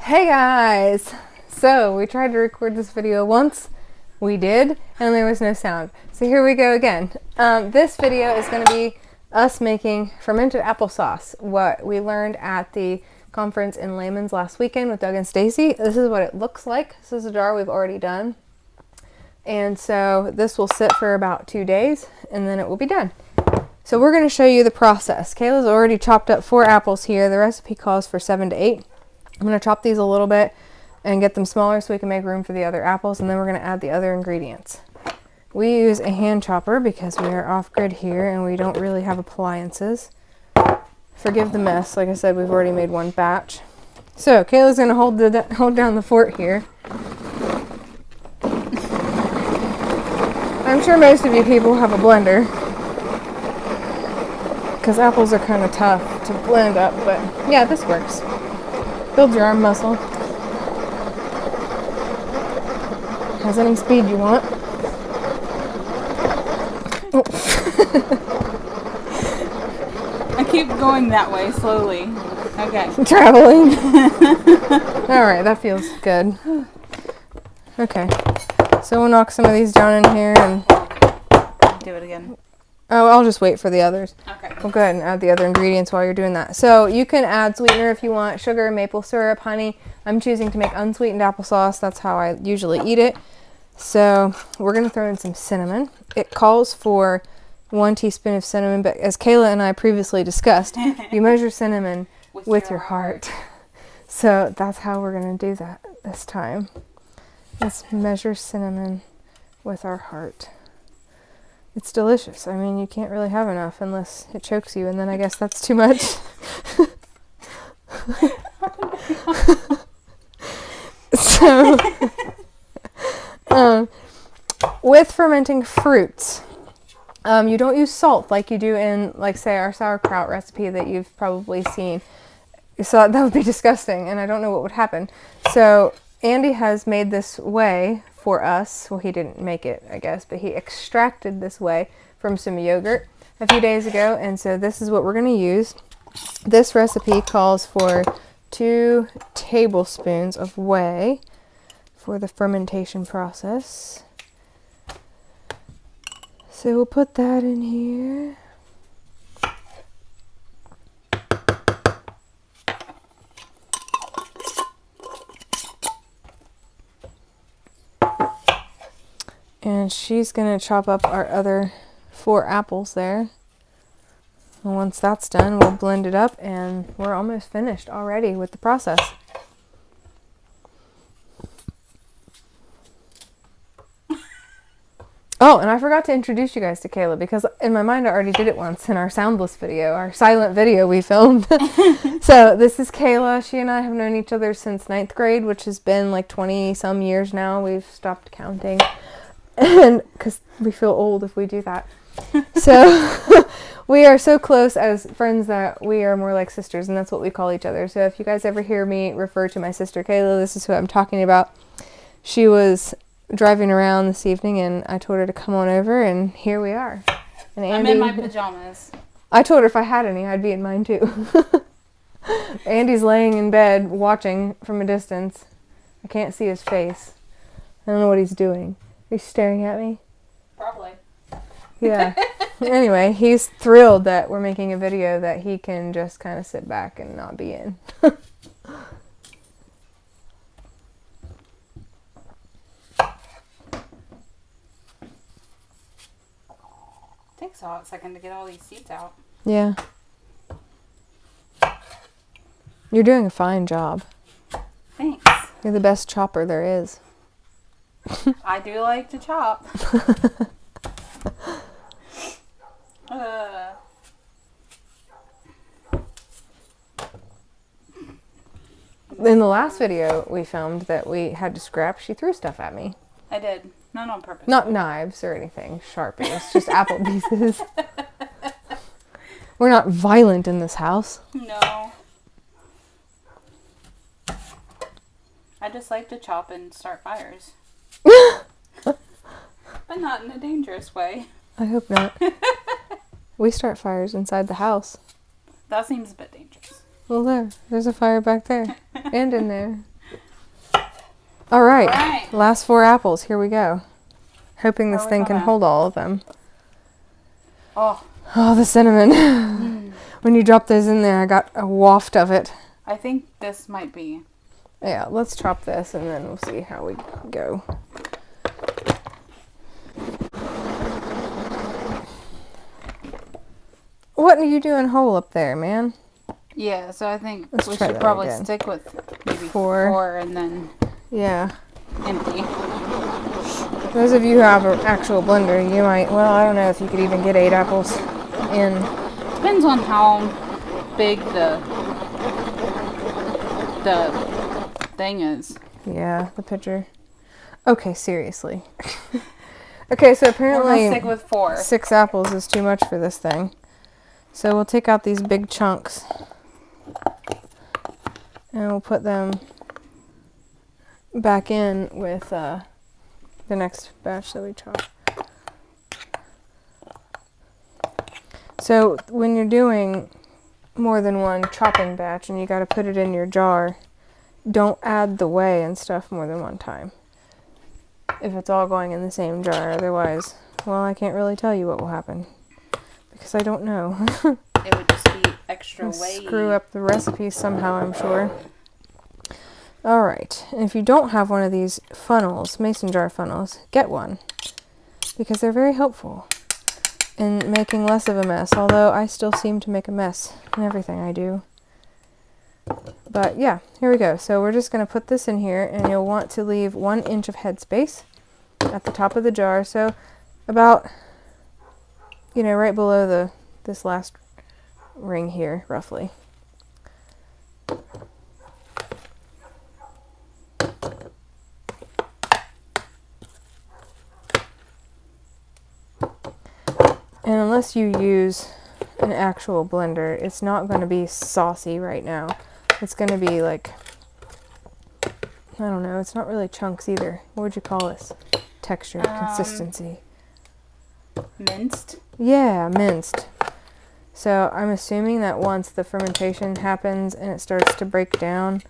Hey guys! So we tried to record this video once, we did, and there was no sound. So here we go again. This video is going to be us making fermented applesauce, what we learned at the conference in Layman's last weekend with Doug and Stacy. This is what it looks like. This is a jar we've already done. And so this will sit for about 2 days and then it will be done. So we're going to show you the process. Kayla's already chopped up 4 apples here. The recipe calls for 7 to 8. I'm going to chop these a little bit and get them smaller so we can make room for the other apples, and then we're going to add the other ingredients. We use a hand chopper because we are off-grid here and we don't really have appliances. Forgive the mess. Like I said, we've already made one batch. So Kayla's going to hold down the fort here. I'm sure most of you people have a blender because apples are kind of tough to blend up, but yeah, this works. Builds your arm muscle. Has any speed you want. Oh. I keep going that way slowly. Okay. Traveling. Alright, that feels good. Okay. So we'll knock some of these down in here and Do it again. oh, I'll just wait for the others. Okay. We'll go ahead and add the other ingredients while you're doing that. So you can add sweetener if you want, sugar, maple syrup, honey. I'm choosing to make unsweetened applesauce. That's how I usually eat it. So we're going to throw in some cinnamon. It calls for 1 teaspoon of cinnamon, but as Kayla and I previously discussed, you measure cinnamon with your heart. So that's how we're going to do that this time. Let's measure cinnamon with our heart. It's delicious. I mean, you can't really have enough unless it chokes you, and then I guess that's too much. So, with fermenting fruits, you don't use salt like you do in, like, say, our sauerkraut recipe that you've probably seen. So that would be disgusting, and I don't know what would happen. So Andy has made this whey for us. Well, he didn't make it, I guess, but he extracted this whey from some yogurt a few days ago, and so this is what we're going to use. This recipe calls for 2 tablespoons of whey for the fermentation process. So we'll put that in here. And she's going to chop up our other 4 apples there. And once that's done, we'll blend it up and we're almost finished already with the process. Oh, and I forgot to introduce you guys to Kayla because in my mind I already did it once in our soundless video, our silent video we filmed. So this is Kayla. She and I have known each other since 9th grade, which has been like 20 some years now. We've stopped counting. And because we feel old if we do that. So we are so close as friends that we are more like sisters, and that's what we call each other. So if you guys ever hear me refer to my sister Kayla, this is who I'm talking about. She was driving around this evening and I told her to come on over, and here we are. And Andy, I'm in my pajamas. I told her if I had any I'd be in mine too. Andy's laying in bed watching from a distance. I can't see his face. I don't know what he's doing. He's staring at me. Probably. Yeah. Anyway, he's thrilled that we're making a video that he can just kind of sit back and not be in. Takes a hot second to get all these seeds out. Yeah. You're doing a fine job. Thanks. You're the best chopper there is. I do like to chop. In the last video we filmed that we had to scrap, she threw stuff at me. I did. Not on purpose. Not knives or anything sharp. It was just apple pieces. We're not violent in this house. No. I just like to chop and start fires. But not in a dangerous way. I hope not. We start fires inside the house. That seems a bit dangerous. Well, there's a fire back there. And in there. All right. All right. Last 4 apples. Here we go. Hoping this thing can hold all of them. Oh. Oh, the cinnamon. When you drop those in there, I got a waft of it. I think this might be. Yeah, let's chop this and then we'll see how we go. What are you doing whole up there, man? Yeah, so I think Let's we try should that probably again. stick with maybe 4. 4 and then Yeah. empty. Those of you who have an actual blender, you might, well, I don't know if you could even get 8 apples in. Depends on how big the thing is. Yeah, the pitcher. Okay, seriously. Okay, so We're apparently gonna stick with 4. 6 apples is too much for this thing. So we'll take out these big chunks and we'll put them back in with the next batch that we chop. So when you're doing more than one chopping batch and you got to put it in your jar, don't add the whey and stuff more than one time. If it's all going in the same jar, otherwise, well, I can't really tell you what will happen because I don't know. It would just be extra whey. Screw up the recipe somehow, I'm sure. Alright, and if you don't have one of these funnels, mason jar funnels, get one. Because they're very helpful in making less of a mess, although I still seem to make a mess in everything I do. But yeah, here we go. So we're just going to put this in here, and you'll want to leave 1 inch of headspace at the top of the jar. So about, right below this last ring here, roughly. And unless you use an actual blender, it's not going to be saucy right now. It's going to be like, I don't know, it's not really chunks either. What would you call this? Texture, consistency. Minced? Yeah, minced. So I'm assuming that once the fermentation happens and it starts to break down,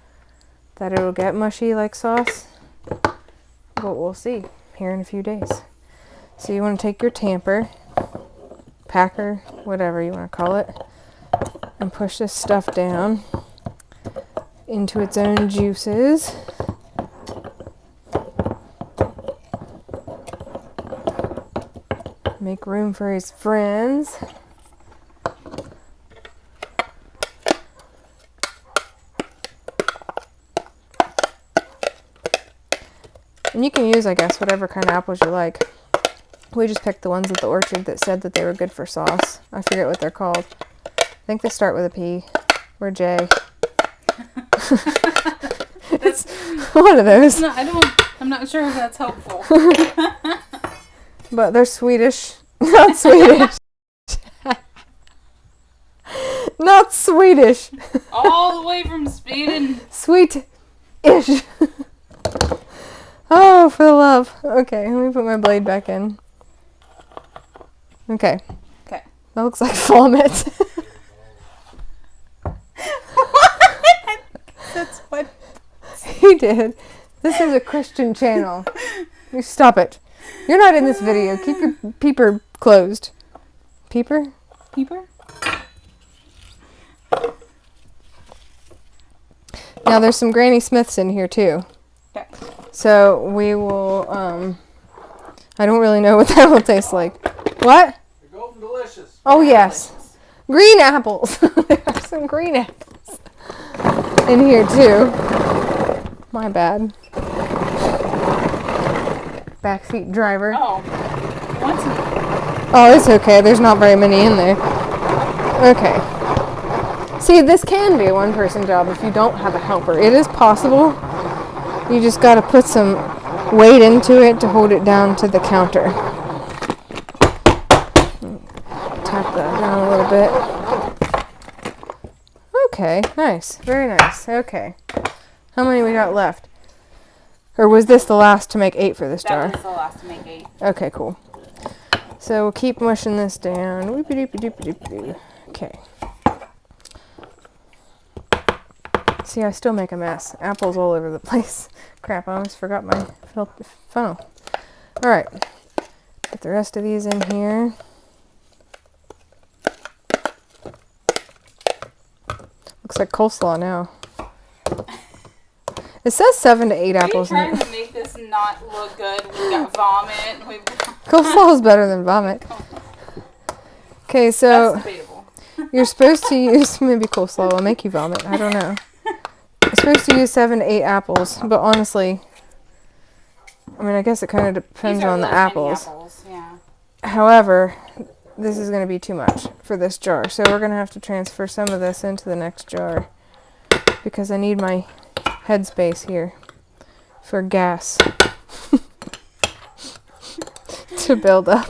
that it'll get mushy like sauce. But we'll see here in a few days. So you want to take your tamper, packer, whatever you want to call it, and push this stuff down into its own juices. Make room for his friends. And you can use, I guess, whatever kind of apples you like. We just picked the ones at the orchard that said that they were good for sauce. I forget what they're called. I think they start with a P or J. It's one of those. No, I'm not sure if that's helpful. But they're Swedish. Not Swedish. Not Swedish. All the way from Sweden. Sweet-ish. Oh, for the love. Okay, let me put my blade back in. Okay. Okay. That looks like vomit. That's what. He did. This is a Christian channel. You stop it. You're not in this video. Keep your peeper closed. Peeper? Peeper? Now there's some Granny Smiths in here too. Okay. So we will, I don't really know what that will taste like. What? They're golden delicious. Oh yes. Green apples. There are some green apples in here too. My bad. Backseat driver. Oh. What's Oh, it's okay. There's not very many in there. Okay. See, this can be a one-person job if you don't have a helper. It is possible. You just got to put some weight into it to hold it down to the counter. Tap that down a little bit. Okay, nice. Very nice. Okay. How many we got left? Or was this the last to make 8 for this jar? That was the last to make 8. Okay, cool. So we'll keep mushing this down. Whoopie-doopie-doopie-doopie. Okay. See, I still make a mess. Apples all over the place. Crap, I almost forgot my funnel. Alright. Put the rest of these in here. Looks like coleslaw now. It says 7 to 8 apples in it. Are you trying to make this not look good? We've got vomit. We've got... Coleslaw is better than vomit. Okay, so That's debatable. you're supposed to use, maybe coleslaw will make you vomit. I don't know. You're supposed to use 7 to 8 apples, but honestly, I mean, I guess it kind of depends on the apples. Yeah. However, this is going to be too much for this jar, so we're going to have to transfer some of this into the next jar because I need my headspace here for gas to build up.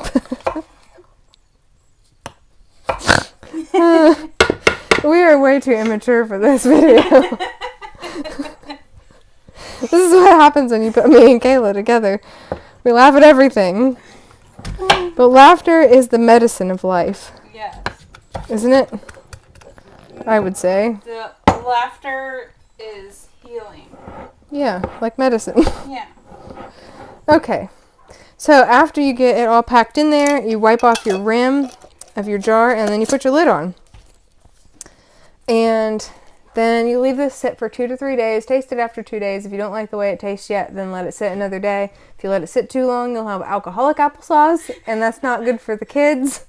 We are way too immature for this video. This is what happens when you put me and Kayla together. We laugh at everything. But laughter is the medicine of life. Yes. Isn't it? I would say. The laughter is healing. Yeah, like medicine. Yeah. Okay. So after you get it all packed in there, you wipe off your rim of your jar and then you put your lid on. And then you leave this sit for 2 to 3 days. Taste it after 2 days. If you don't like the way it tastes yet, then let it sit another day. If you let it sit too long, you'll have alcoholic applesauce, and that's not good for the kids.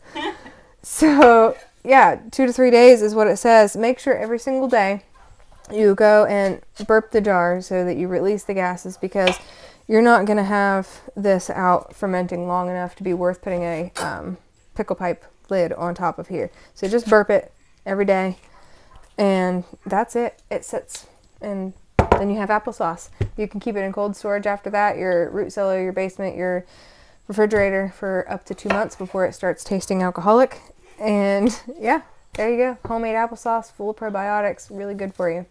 So, yeah, 2 to 3 days is what it says. Make sure every single day you go and burp the jar so that you release the gases, because you're not going to have this out fermenting long enough to be worth putting a pickle pipe lid on top of here. So just burp it every day. And that's it. It sits, and then you have applesauce. You can keep it in cold storage after that, your root cellar, your basement, your refrigerator, for up to 2 months before it starts tasting alcoholic. And yeah, there you go. Homemade applesauce full of probiotics, really good for you.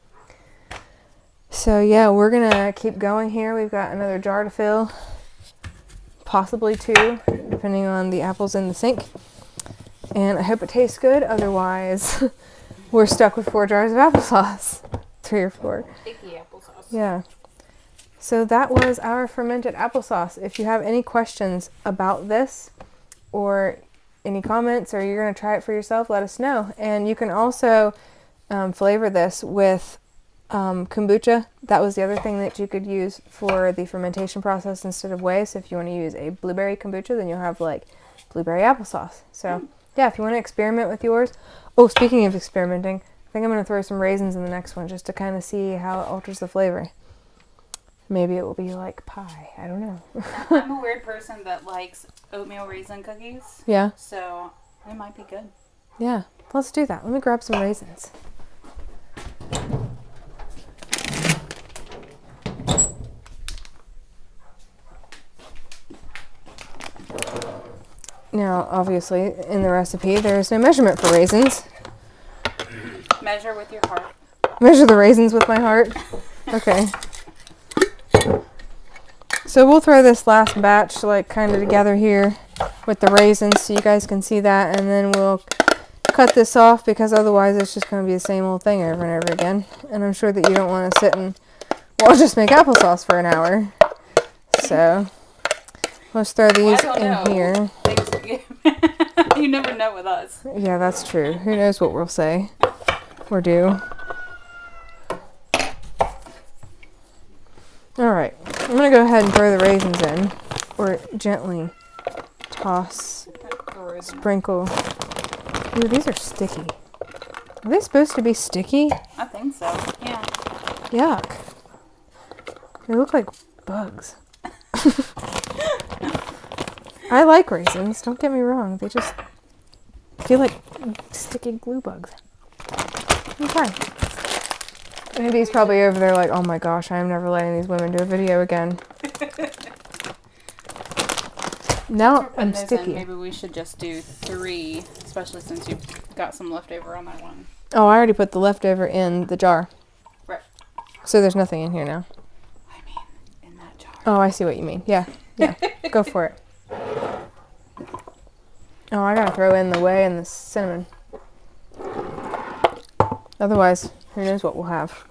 So yeah, we're gonna keep going here. We've got another jar to fill, possibly 2, depending on the apples in the sink. And I hope it tastes good. Otherwise, we're stuck with 4 jars of applesauce. 3 or 4. Icky applesauce. Yeah. So that was our fermented applesauce. If you have any questions about this or any comments, or you're going to try it for yourself, let us know. And you can also flavor this with kombucha. That was the other thing that you could use for the fermentation process instead of whey. So if you want to use a blueberry kombucha, then you'll have like blueberry applesauce. So yeah, if you want to experiment with yours. Oh, speaking of experimenting, I think I'm going to throw some raisins in the next one just to kind of see how it alters the flavor. Maybe it will be like pie. I don't know. I'm a weird person that likes oatmeal raisin cookies. Yeah? So it might be good. Yeah. Let's do that. Let me grab some raisins. Now, obviously, in the recipe, there is no measurement for raisins. Measure with your heart. Measure the raisins with my heart? Okay. So we'll throw this last batch, like, kind of together here with the raisins so you guys can see that, and then we'll cut this off because otherwise it's just going to be the same old thing over and over again. And I'm sure that you don't want to sit and, well, just make applesauce for an hour. So let's throw these in here. You never know with us. Yeah, that's true. Who knows what we'll say or do. Alright, I'm going to go ahead and throw the raisins in, or gently toss, sprinkle. Ooh, these are sticky. Are they supposed to be sticky? I think so, yeah. Yuck. They look like bugs. I like raisins, don't get me wrong. They just feel like sticky glue bugs. Okay. Andy's probably over there like, oh my gosh, I am never letting these women do a video again. Now I'm sticky. Maybe we should just do 3, especially since you've got some leftover on that one. Oh, I already put the leftover in the jar. Right. So there's nothing in here now. I mean, in that jar. Oh, I see what you mean. Yeah. Yeah. Go for it. Oh, I gotta throw in the whey and the cinnamon. Otherwise, who knows what we'll have.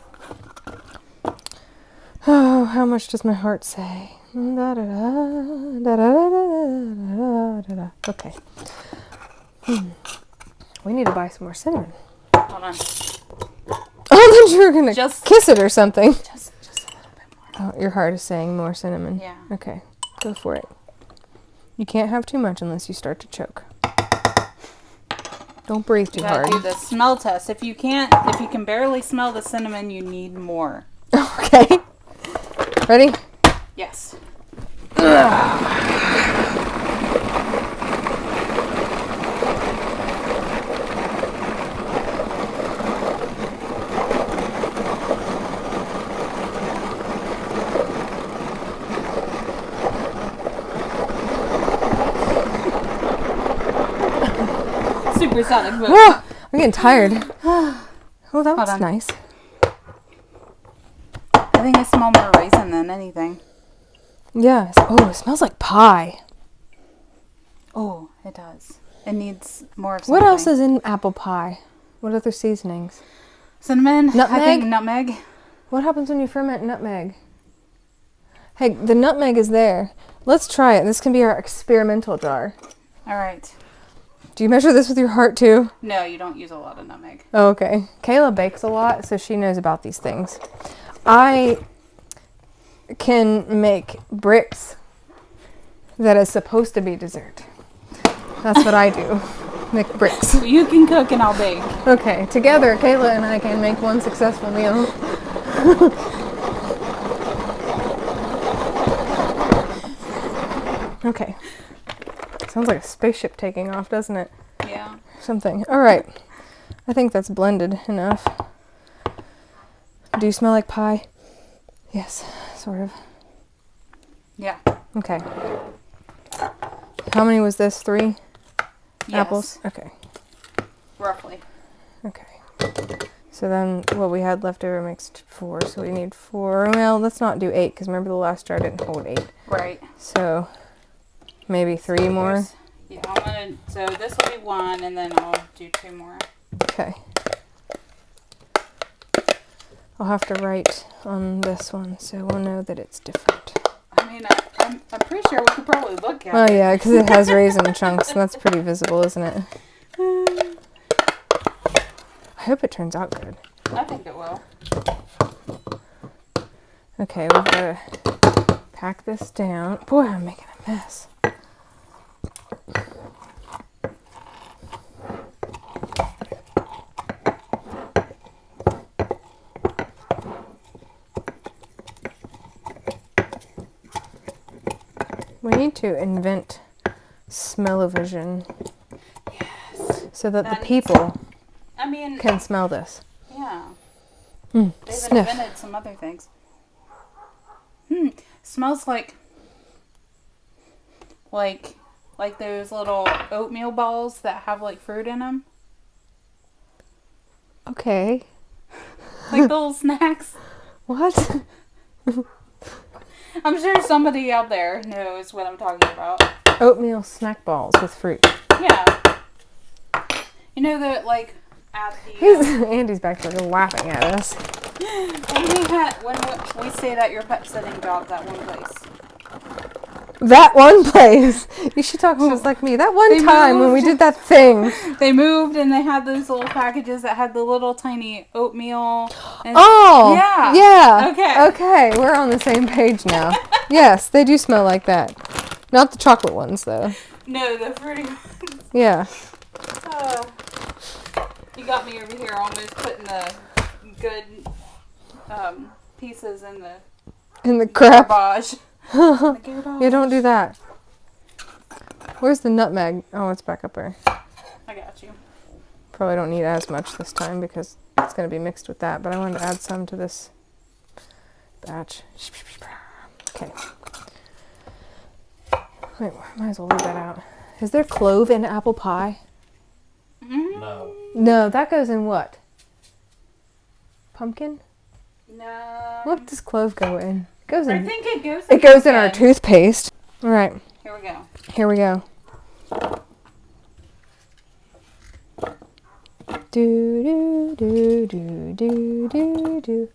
how much does my heart say? Da, da, da, da, da, da, da, da, da. Okay. We need to buy some more cinnamon. Hold on. Oh, I thought you were going to Just- kiss it or something. Just a little bit more. Oh, your heart is saying more cinnamon. Yeah. Okay, go for it. You can't have too much unless you start to choke. Don't breathe too You gotta hard. do the smell test. If you can barely smell the cinnamon, you need more. Okay. Ready? Yes. Supersonic move. Whoa, I'm getting tired. Oh, that was on. nice. I think I smell more raisin than anything. Yes. Oh, it smells like pie. Oh, it does. It needs more of something. What else is in apple pie? What other seasonings? Cinnamon. Nutmeg? I think nutmeg. What happens when you ferment nutmeg? Hey, the nutmeg is there. Let's try it. This can be our experimental jar. All right. Do you measure this with your heart too? No, you don't use a lot of nutmeg. Oh, okay. Kayla bakes a lot, so she knows about these things. I can make bricks that is supposed to be dessert. That's what I do. Make bricks. You can cook and I'll bake. Okay, together Kayla and I can make one successful meal. Okay. Sounds like a spaceship taking off, doesn't it? Yeah. Something. All right. I think that's blended enough. Do you smell like pie? Yes, sort of. Yeah. Okay. How many was this? 3 Yes. apples? Okay. Roughly. Okay. So then what we had left over makes 4, so we need 4. Well, let's not do 8, because remember the last jar didn't hold 8. Right. So maybe 3 more. Yeah, so this will be 1, and then I'll do 2 more. Okay. I'll have to write on this one, so we'll know that it's different. I mean, I'm pretty sure we could probably look at Oh it. yeah, because it has raisin chunks, and that's pretty visible, isn't it? I hope it turns out good. I think it will. Okay, we've got to pack this down. Boy, I'm making a mess. We need to invent smell-o-vision. Yes. So that the That needs- people I mean, can smell this. yeah. Mm, They've sniff. invented some other things. Smells like those little oatmeal balls that have like fruit in them. Okay. Like little snacks. What? I'm sure somebody out there knows what I'm talking about. Oatmeal snack balls with fruit. Yeah. You know that like at the Andy's back there laughing at us. when we stayed at your pet sitting job, that one place. That one place. You should talk just like me. That one They time when we moved. did that thing. They moved and they had those little packages that had the little tiny oatmeal. And Oh. yeah. Yeah. Okay. Okay. We're on the same page now. Yes, they do smell like that. Not the chocolate ones, though. No, the fruity ones. Yeah. Oh. You got me over here almost putting the good pieces in the And the crap. garbage. Yeah, don't do that. Where's the nutmeg? Oh, it's back up there. I got you. Probably don't need as much this time because it's going to be mixed with that, but I wanted to add some to this batch. Okay. Wait, might as well leave that out. Is there clove in apple pie? Mm-hmm. No. No, that goes in what? Pumpkin? No. What does clove go in? It goes I in. think it goes. It goes in our pumpkin. toothpaste. All right, Here we go. here we go. Do do do do do do do.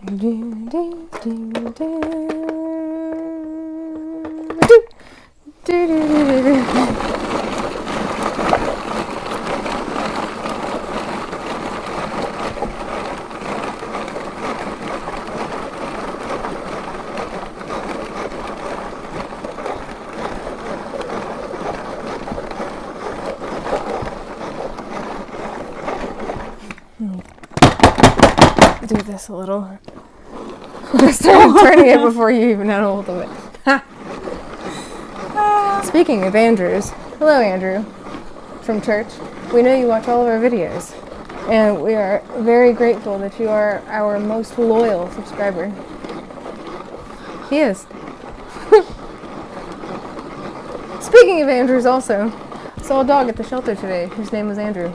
Do this a little. I started turning it before you even had a hold of it. Speaking of Andrews, hello Andrew from church. We know you watch all of our videos, and we are very grateful that you are our most loyal subscriber. He is. Speaking of Andrews also, I saw a dog at the shelter today whose name was Andrew.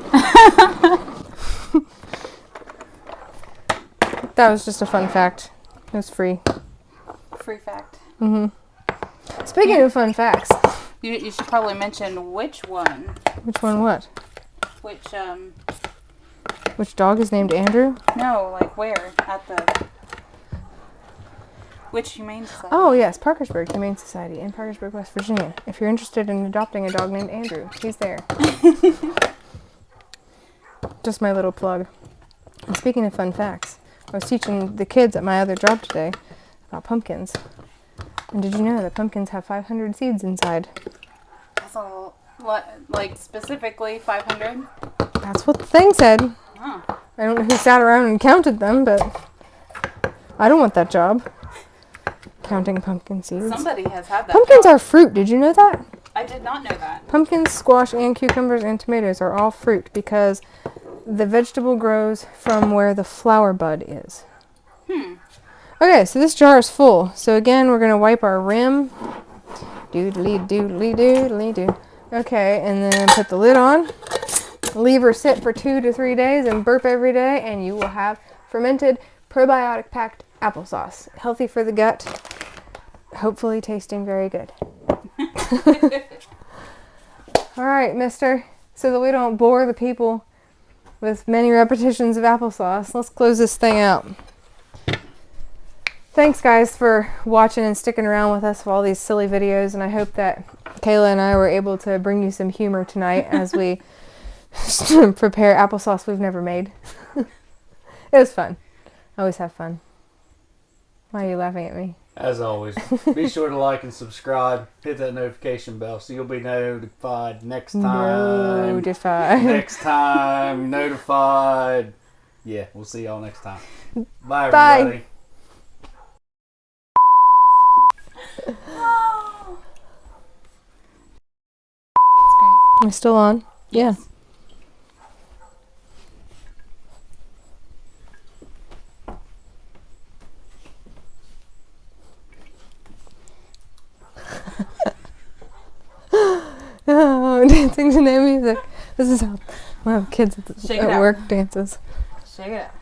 That was just a fun fact. It was free. Free fact. Speaking of fun facts. You should probably mention which one. Which one what? Which dog is named Andrew? No, like where? At the... Which Humane Society? Oh yes, Parkersburg Humane Society in Parkersburg, West Virginia. If you're interested in adopting a dog named Andrew, he's there. Just my little plug. And speaking of fun facts, I was teaching the kids at my other job today about pumpkins. And did you know that pumpkins have 500 seeds inside? That's all. What, like specifically 500? That's what the thing said. Oh. I don't know who sat around and counted them, but I don't want that job. Counting pumpkin seeds. Somebody has had that. Pumpkins job. are fruit. Did you know that? I did not know that. Pumpkins, squash, and cucumbers and tomatoes are all fruit because the vegetable grows from where the flower bud is. Okay, so this jar is full. So again, we're going to wipe our rim. Doodly doodly doodly doo. Okay, and then put the lid on. Leave her sit for 2 to 3 days and burp every day, and you will have fermented, probiotic-packed applesauce. Healthy for the gut. Hopefully tasting very good. All right, mister. So that we don't bore the people with many repetitions of applesauce, let's close this thing out. Thanks guys for watching and sticking around with us for all these silly videos, and I hope that Kayla and I were able to bring you some humor tonight as we prepare applesauce we've never made. It was fun. I always have fun. Why are you laughing at me? As always, be sure to like and subscribe. Hit that notification bell so you'll be notified next time. Next time, notified. Yeah, we'll see y'all next time. Bye, everybody. Bye. Am I still on? Yes. Yeah. Oh, dancing to no music. This is how kids at work dances. Shake it up.